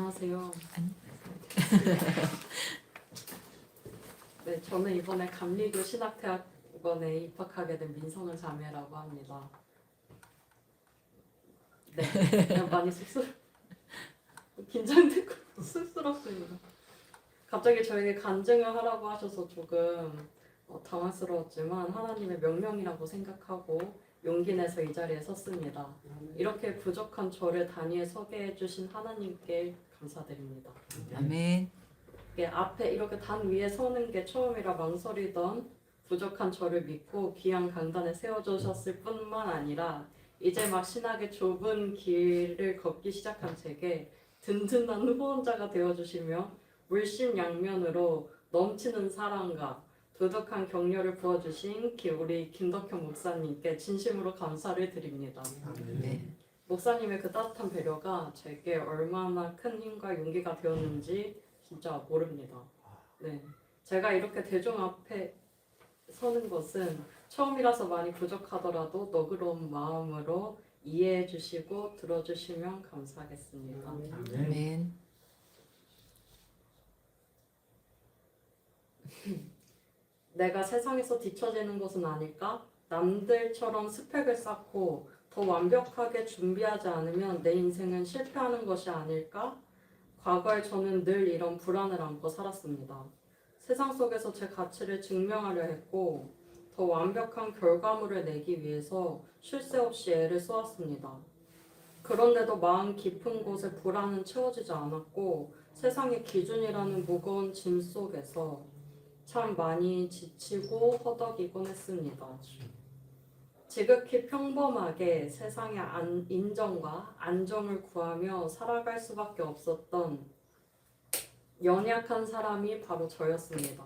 안녕하세요. 아니. 네, 저는 이번에 감리교 신학대학원에 입학하게 된 민성은 자매라고 합니다. 네, 그냥 많이 긴장되고 쑥스럽습니다. 갑자기 저에게 간증을 하라고 하셔서 조금 당황스러웠지만 하나님의 명령이라고 생각하고 용기 내서 이 자리에 섰습니다. 이렇게 부족한 저를 단위에 서게 해주신 하나님께 감사드립니다. 아멘. 앞에 이렇게 단 위에 서는 게 처음이라 망설이던 부족한 저를 믿고 귀한 강단에 세워주셨을 뿐만 아니라 이제 막 신학의 좁은 길을 걷기 시작한 제게 든든한 후원자가 되어주시며 물심양면으로 넘치는 사랑과 도덕한 격려를 부어주신 우리 김덕현 목사님께 진심으로 감사를 드립니다. 네. 목사님의 그 따뜻한 배려가 제게 얼마나 큰 힘과 용기가 되었는지 진짜 모릅니다. 네, 제가 이렇게 대중 앞에 서는 것은 처음이라서 많이 부족하더라도 너그러운 마음으로 이해해 주시고 들어주시면 감사하겠습니다. 아멘. 내가 세상에서 뒤처지는 것은 아닐까? 남들처럼 스펙을 쌓고 더 완벽하게 준비하지 않으면 내 인생은 실패하는 것이 아닐까? 과거에 저는 늘 이런 불안을 안고 살았습니다. 세상 속에서 제 가치를 증명하려 했고 더 완벽한 결과물을 내기 위해서 쉴 새 없이 애를 쏘았습니다. 그런데도 마음 깊은 곳에 불안은 채워지지 않았고 세상의 기준이라는 무거운 짐 속에서 참 많이 지치고 허덕이곤 했습니다. 지극히 평범하게 세상의 인정과 안정을 구하며 살아갈 수밖에 없었던 연약한 사람이 바로 저였습니다.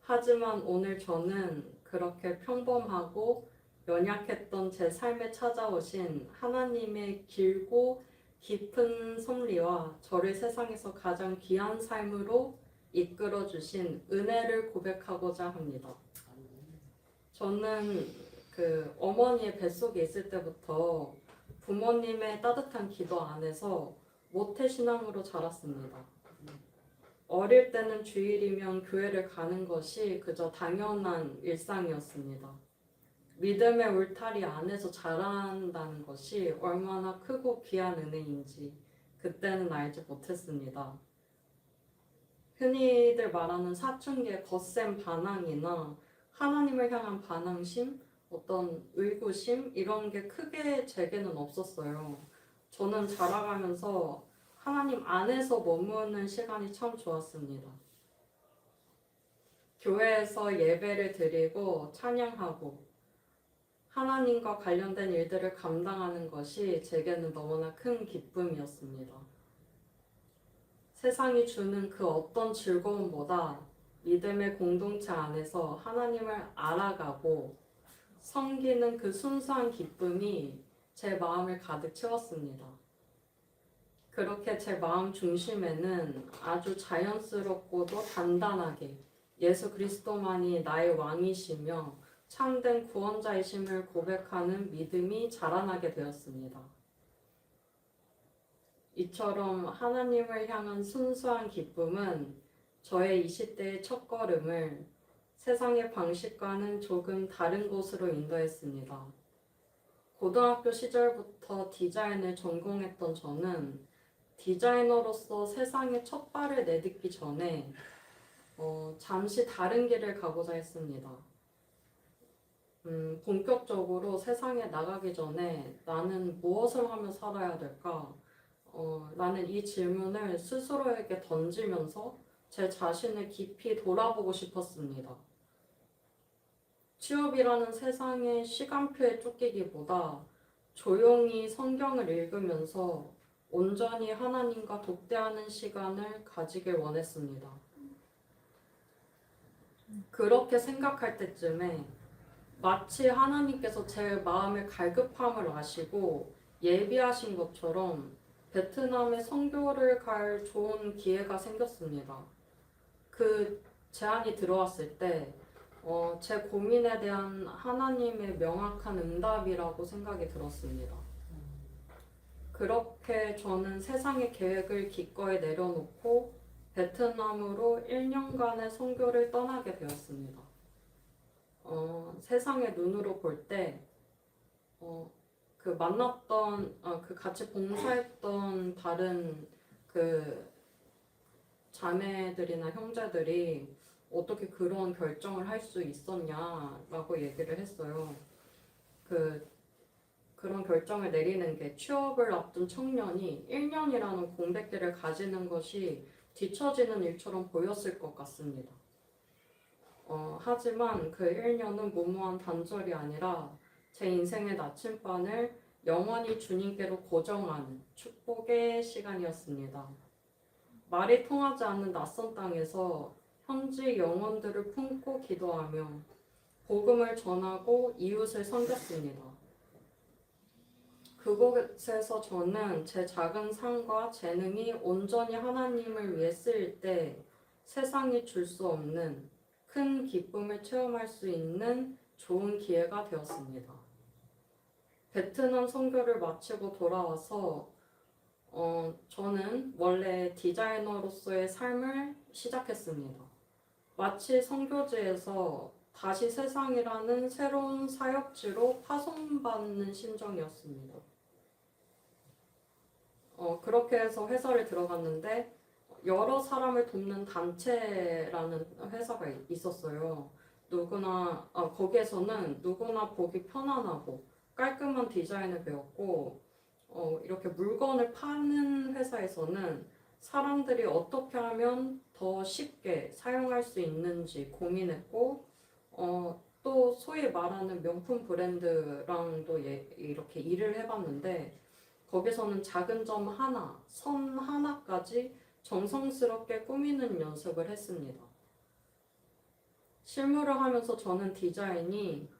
하지만 오늘 저는 그렇게 평범하고 연약했던 제 삶에 찾아오신 하나님의 길고 깊은 섭리와 저를 세상에서 가장 귀한 삶으로 이끌어 주신 은혜를 고백하고자 합니다. 저는 어머니의 뱃속에 있을 때부터 부모님의 따뜻한 기도 안에서 모태신앙으로 자랐습니다. 어릴 때는 주일이면 교회를 가는 것이 그저 당연한 일상이었습니다. 믿음의 울타리 안에서 자란다는 것이 얼마나 크고 귀한 은혜인지 그때는 알지 못했습니다. 흔히들 말하는 사춘기의 거센 반항이나 하나님을 향한 반항심, 어떤 의구심 이런 게 크게 제게는 없었어요. 저는 자라가면서 하나님 안에서 머무는 시간이 참 좋았습니다. 교회에서 예배를 드리고 찬양하고 하나님과 관련된 일들을 감당하는 것이 제게는 너무나 큰 기쁨이었습니다. 세상이 주는 그 어떤 즐거움보다 믿음의 공동체 안에서 하나님을 알아가고 섬기는 그 순수한 기쁨이 제 마음을 가득 채웠습니다. 그렇게 제 마음 중심에는 아주 자연스럽고도 단단하게 예수 그리스도만이 나의 왕이시며 참된 구원자이심을 고백하는 믿음이 자라나게 되었습니다. 이처럼 하나님을 향한 순수한 기쁨은 저의 20대의 첫걸음을 세상의 방식과는 조금 다른 곳으로 인도했습니다. 고등학교 시절부터 디자인을 전공했던 저는 디자이너로서 세상에 첫 발을 내딛기 전에 잠시 다른 길을 가고자 했습니다. 본격적으로 세상에 나가기 전에 나는 무엇을 하며 살아야 될까? 나는 이 질문을 스스로에게 던지면서 제 자신을 깊이 돌아보고 싶었습니다. 취업이라는 세상의 시간표에 쫓기기보다 조용히 성경을 읽으면서 온전히 하나님과 독대하는 시간을 가지길 원했습니다. 그렇게 생각할 때쯤에 마치 하나님께서 제 마음의 갈급함을 아시고 예비하신 것처럼 베트남에 선교를 갈 좋은 기회가 생겼습니다. 그 제안이 들어왔을 때 제 고민에 대한 하나님의 명확한 응답이라고 생각이 들었습니다. 그렇게 저는 세상의 계획을 기꺼이 내려놓고 베트남으로 1년간의 선교를 떠나게 되었습니다. 세상의 눈으로 볼 때, 그 만났던, 그 같이 봉사했던 다른 그 자매들이나 형제들이 어떻게 그런 결정을 할 수 있었냐라고 얘기를 했어요. 그런 결정을 내리는 게 취업을 앞둔 청년이 1년이라는 공백기를 가지는 것이 뒤처지는 일처럼 보였을 것 같습니다. 하지만 그 1년은 무모한 단절이 아니라 제 인생의 나침반을 영원히 주님께로 고정하는 축복의 시간이었습니다. 말이 통하지 않는 낯선 땅에서 현지 영혼들을 품고 기도하며 복음을 전하고 이웃을 섬겼습니다. 그곳에서 저는 제 작은 삶과 재능이 온전히 하나님을 위해 쓰일 때 세상이 줄 수 없는 큰 기쁨을 체험할 수 있는 좋은 기회가 되었습니다. 베트남 선교를 마치고 돌아와서 저는 원래 디자이너로서의 삶을 시작했습니다. 마치 선교지에서 다시 세상이라는 새로운 사역지로 파송받는 심정이었습니다. 그렇게 해서 회사를 들어갔는데 여러 사람을 돕는 단체라는 회사가 있었어요. 거기에서는 누구나 보기 편안하고 깔끔한 디자인을 배웠고, 이렇게 물건을 파는 회사에서는 사람들이 어떻게 하면 더 쉽게 사용할 수 있는지 고민했고, 또 소위 말하는 명품 브랜드랑도 이렇게 일을 해봤는데, 거기서는 작은 점 하나, 선 하나까지 정성스럽게 꾸미는 연습을 했습니다. 실무를 하면서 저는 디자인이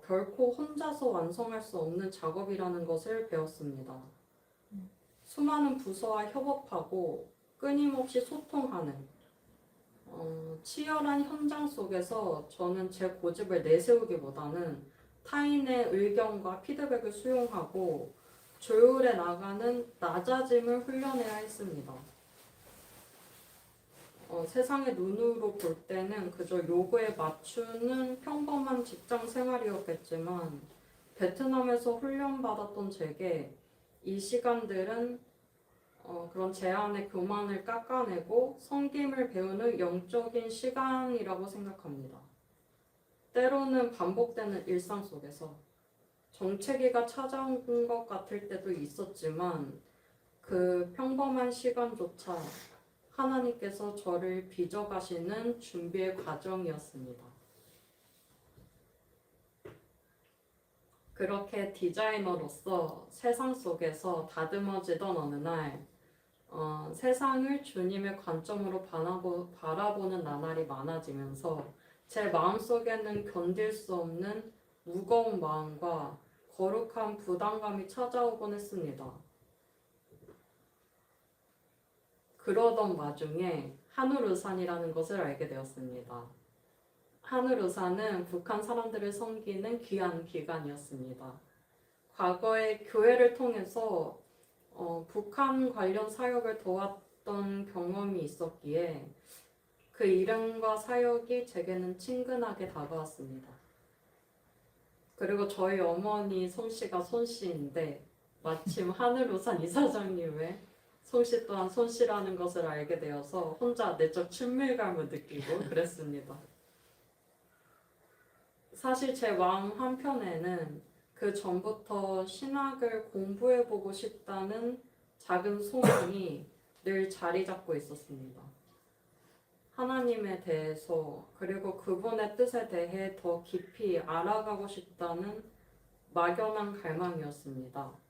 결코 혼자서 완성할 수 없는 작업이라는 것을 배웠습니다. 수많은 부서와 협업하고 끊임없이 소통하는 치열한 현장 속에서 저는 제 고집을 내세우기보다는 타인의 의견과 피드백을 수용하고 조율해 나가는 낮아짐을 훈련해야 했습니다. 세상의 눈으로 볼 때는 그저 요구에 맞추는 평범한 직장 생활이었겠지만 베트남에서 훈련받았던 제게 이 시간들은 그런 제안의 교만을 깎아내고 섬김을 배우는 영적인 시간이라고 생각합니다. 때로는 반복되는 일상 속에서 정체기가 찾아온 것 같을 때도 있었지만 그 평범한 시간조차 하나님께서 저를 빚어가시는 준비의 과정이었습니다. 그렇게 디자이너로서 세상 속에서 다듬어지던 어느 날 세상을 주님의 관점으로 바라보는 나날이 많아지면서 제 마음속에는 견딜 수 없는 무거운 마음과 거룩한 부담감이 찾아오곤 했습니다. 그러던 와중에 한울우산이라는 것을 알게 되었습니다. 한울우산은 북한 사람들을 섬기는 귀한 기관이었습니다. 과거에 교회를 통해서 북한 관련 사역을 도왔던 경험이 있었기에 그 이름과 사역이 제게는 친근하게 다가왔습니다. 그리고 저희 어머니 손씨가 손씨인데 마침 한울우산 이사장님의 손씨 또한 손씨라는 것을 알게 되어서 혼자 내적 친밀감을 느끼고 그랬습니다. 사실 제 마음 한편에는 그 전부터 신학을 공부해보고 싶다는 작은 소망이 늘 자리 잡고 있었습니다. 하나님에 대해서 그리고 그분의 뜻에 대해 더 깊이 알아가고 싶다는 막연한 갈망이었습니다.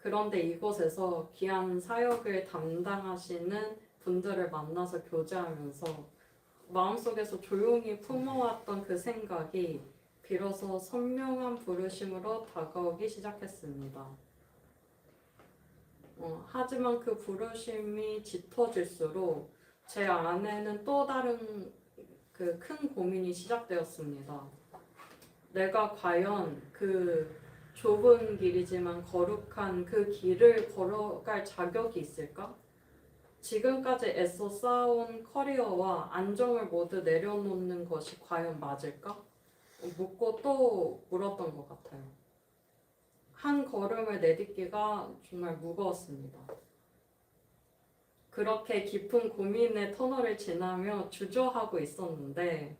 그런데 이곳에서 귀한 사역을 담당하시는 분들을 만나서 교제하면서 마음속에서 조용히 품어왔던 그 생각이 비로소 선명한 부르심으로 다가오기 시작했습니다. 하지만 그 부르심이 짙어질수록 제 안에는 또 다른 그 큰 고민이 시작되었습니다. 내가 과연 그 좁은 길이지만 거룩한 그 길을 걸어갈 자격이 있을까? 지금까지 애써 쌓아온 커리어와 안정을 모두 내려놓는 것이 과연 맞을까? 묻고 또 물었던 것 같아요. 한 걸음을 내딛기가 정말 무거웠습니다. 그렇게 깊은 고민의 터널을 지나며 주저하고 있었는데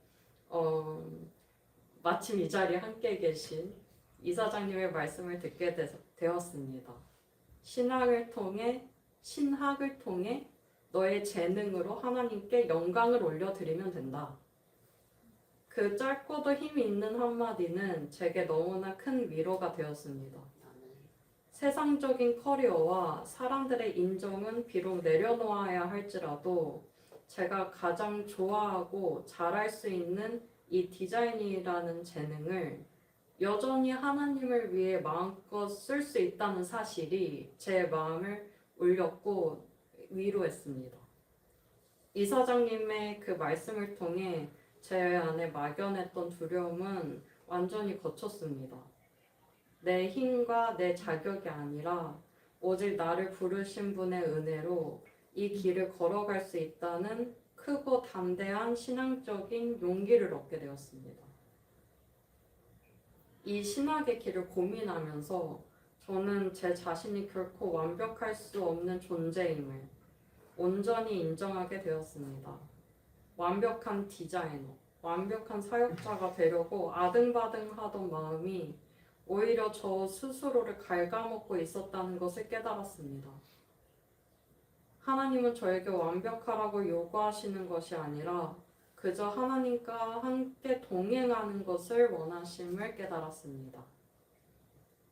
마침 이 자리에 함께 계신 이사장님의 말씀을 듣게 되었습니다. 신학을 통해 너의 재능으로 하나님께 영광을 올려드리면 된다. 그 짧고도 힘이 있는 한마디는 제게 너무나 큰 위로가 되었습니다. 세상적인 커리어와 사람들의 인정은 비록 내려놓아야 할지라도 제가 가장 좋아하고 잘할 수 있는 이 디자인이라는 재능을 여전히 하나님을 위해 마음껏 쓸 수 있다는 사실이 제 마음을 울렸고 위로했습니다. 이사장님의 그 말씀을 통해 제 안에 막연했던 두려움은 완전히 거쳤습니다. 내 힘과 내 자격이 아니라 오직 나를 부르신 분의 은혜로 이 길을 걸어갈 수 있다는 크고 담대한 신앙적인 용기를 얻게 되었습니다. 이 신학의 길을 고민하면서 저는 제 자신이 결코 완벽할 수 없는 존재임을 온전히 인정하게 되었습니다. 완벽한 디자이너, 완벽한 사역자가 되려고 아등바등하던 마음이 오히려 저 스스로를 갉아먹고 있었다는 것을 깨달았습니다. 하나님은 저에게 완벽하라고 요구하시는 것이 아니라 그저 하나님과 함께 동행하는 것을 원하심을 깨달았습니다.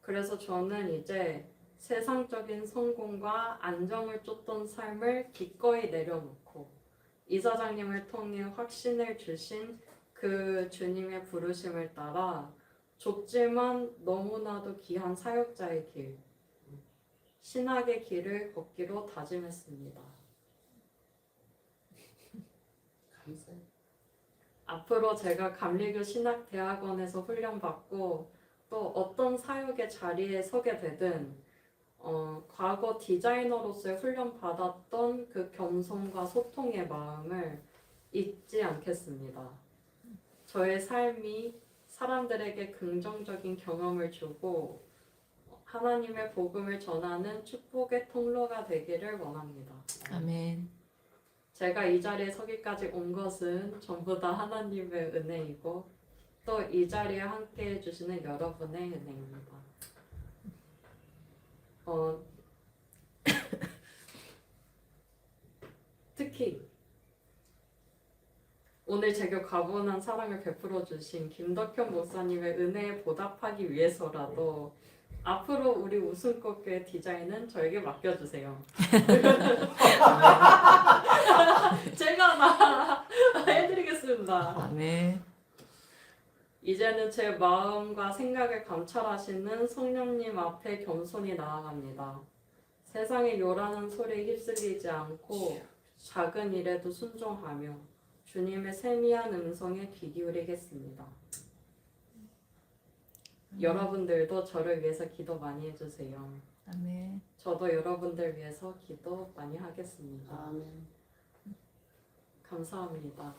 그래서 저는 이제 세상적인 성공과 안정을 쫓던 삶을 기꺼이 내려놓고 이사장님을 통해 확신을 주신 그 주님의 부르심을 따라 좁지만 너무나도 귀한 사역자의 길, 신학의 길을 걷기로 다짐했습니다. 앞으로 제가 감리교 신학대학원에서 훈련받고 또 어떤 사역의 자리에 서게 되든 과거 디자이너로서의 훈련받았던 그 겸손과 소통의 마음을 잊지 않겠습니다. 저의 삶이 사람들에게 긍정적인 경험을 주고 하나님의 복음을 전하는 축복의 통로가 되기를 원합니다. 아멘. 제가 이 자리에 서기까지 온 것은 전부 다 하나님의 은혜이고 또 이 자리에 함께 해주시는 여러분의 은혜입니다. 특히 오늘 제게 과분한 사랑을 베풀어 주신 김덕현 목사님의 은혜에 보답하기 위해서라도 앞으로 우리 웃음꽃교회 디자인은 저에게 맡겨주세요. 제가 다 해드리겠습니다. 아멘. 이제는 제 마음과 생각을 감찰하시는 성령님 앞에 겸손히 나아갑니다. 세상의 요란한 소리에 휩쓸리지 않고 작은 일에도 순종하며 주님의 세미한 음성에 귀 기울이겠습니다. 여러분들도 저를 위해서 기도 많이 해주세요. 아멘. 저도 여러분들 위해서 기도 많이 하겠습니다. 아멘. 감사합니다.